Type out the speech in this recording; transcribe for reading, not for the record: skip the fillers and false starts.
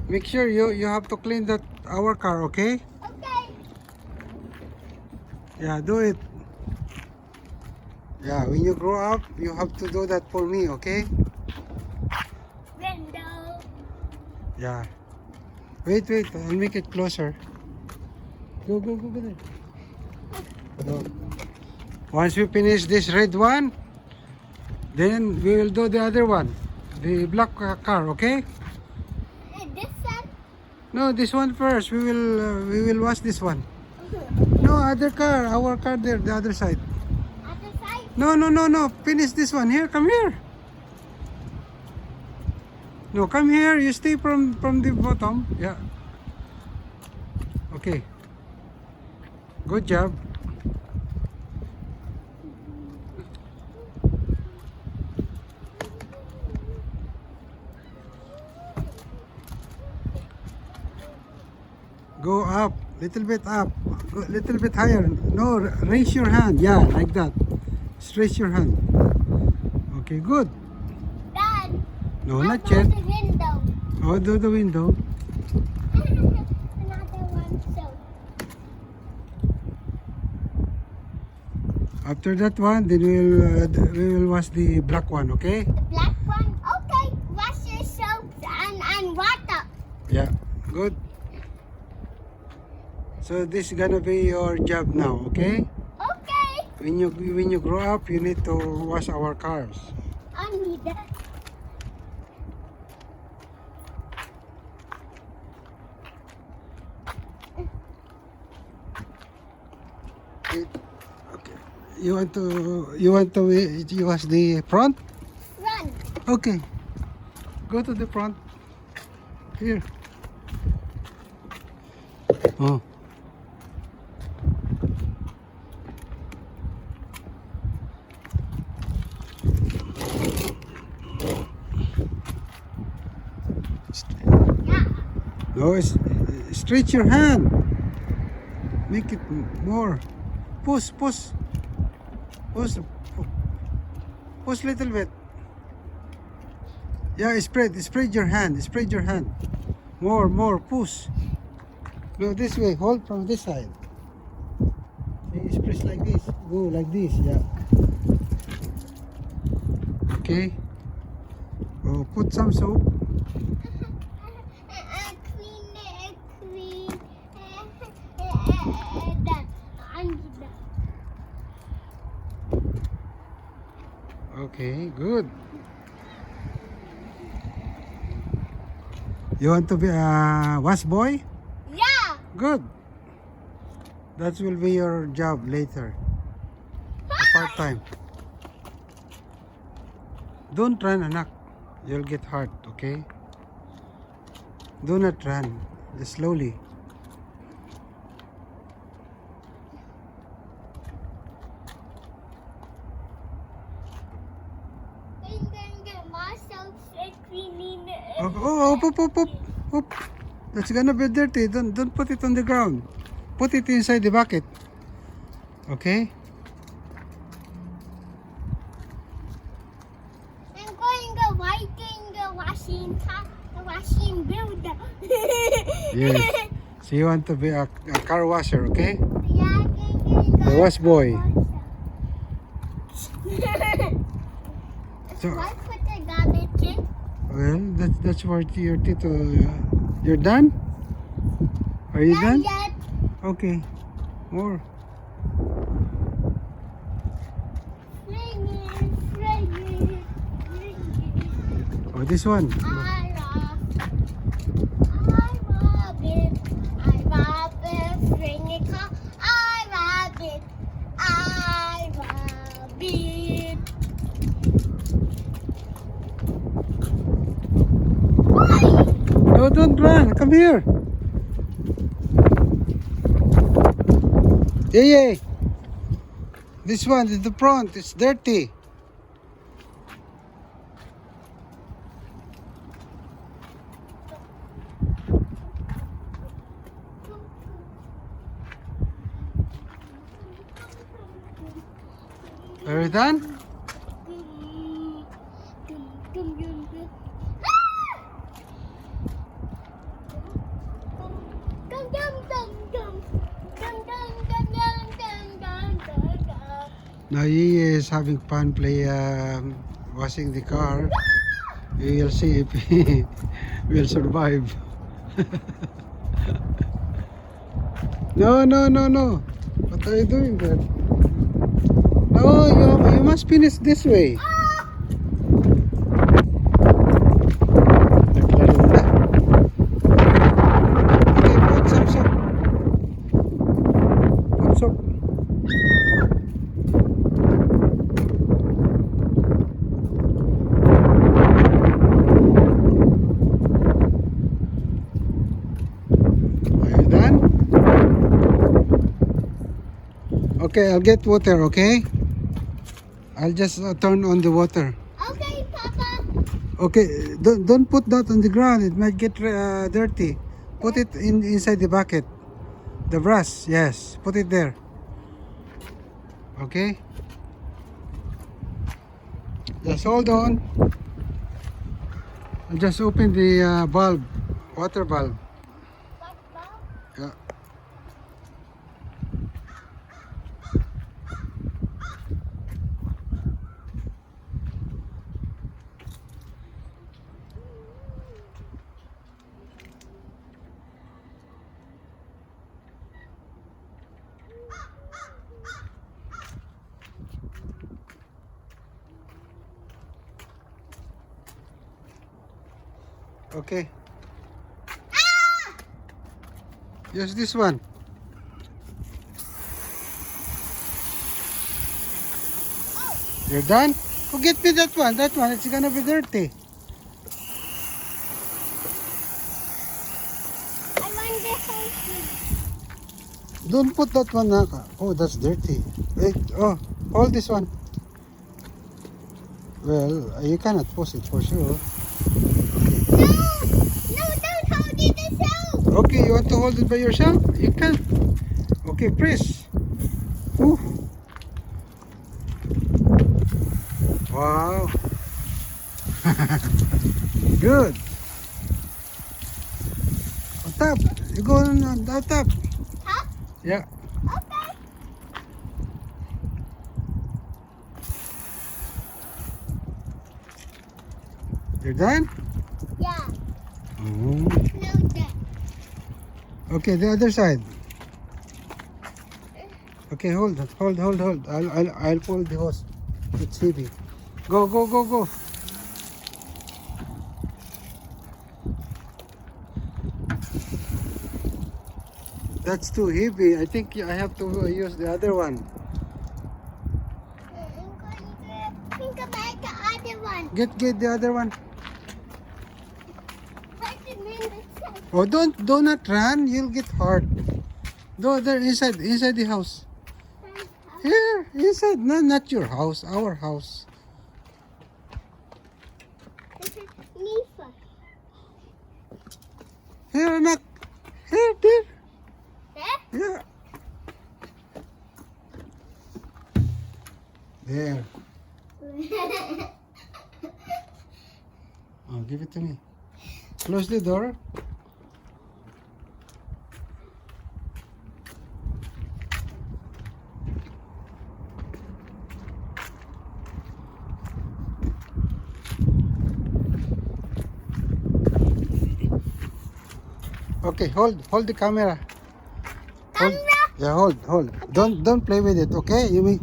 Make sure you have to clean that our car, okay? Okay. Yeah, do it. Yeah, when you grow up, you have to do that for me, okay? Window. Yeah. Wait, I'll make it closer. Go there. Go. Once we finish this red one, then we will do the other one, the black car, okay? This one. No, this one first. We will wash this one. No, other car, our car there, the other side. Other side. No. Finish this one. Here, come here. No, come here. You stay from the bottom. Yeah. Okay. Good job. Go up, little bit up, go little bit higher. No, raise your hand. Yeah, like that. Just raise your hand. Okay, good. Dad. No, How not about yet. the window? Oh, do the window. Another one. So. After that one, then we will wash the black one. Okay? The black one. Okay. Wash your soaps and water. Yeah, good. So this is gonna be your job now. Okay? Okay. When you grow up, you need to wash our cars. I need that. Okay. You want to wash the front? Run. Okay. Go to the front. Here. Oh. Yeah. No, stretch your hand. Make it more. Push. Push little bit. Yeah, spread your hand. Spread your hand. More. Push. No, this way. Hold from this side. Okay, press like this. Go like this. Yeah. Okay. Oh, put some soap. Clean. Okay, good. You want to be a wash boy? Yeah. Good. That will be your job later. Part time. Don't run, anak. You'll get hurt, okay? Do not run. Just slowly. Up. That's gonna be dirty. Don't put it on the ground. Put it inside the bucket. Okay? I'm going to wiping the washing builder. Yes. So you want to be a car washer, okay? Yeah, The wash boy. So, Why put the garbage in? well, that's what your Tito. You're done? Are you done? Not yet. Okay. More. Fling it. Oh, this one. I rob it. Fling it. I rob it. No, don't run. Come here. Yeah. This one is the front. It's dirty. Are you done? Now he is having fun washing the car. We will see if he will survive. No, no, no, no. What are you doing there? No, you must finish this way. Naglaro na. Okay, put some soap. Put soap. Are you done? Okay, I'll get water, okay? I'll just turn on the water. Okay, Papa. Okay, don't put that on the ground. It might get dirty. Put it inside the bucket. The brush, yes. Put it there. Okay? Just hold on. I'll just open the bulb. Water bulb. Yeah. Okay. Use this one. You're done? Go get me that one. That one, it's gonna be dirty. I want the whole thing. Don't put that one, Naka. Oh, that's dirty. Wait, oh, hold this one. Well, you cannot push it for sure. No, don't hold it yourself. Okay, you want to hold it by yourself? You can. Okay, press. Ooh. Wow. Good. On top. You go on top. Huh? Yeah. Okay. You're done? Yeah. Oh. No, that. Okay, the other side. Okay, hold. I'll pull the hose. It's heavy. Go. That's too heavy. I think I have to use the other one. Think about the other one. Get the other one. Wait a minute. Oh, do not run. You'll get hurt. Go there inside the house. Here, inside. No, not your house. Our house. Nissan. Here, anak. Here, there. Eh? Yeah. There. Oh, give it to me. Close the door. Okay, hold the camera. Hold. Camera? Yeah, hold. Don't play with it, okay? You mean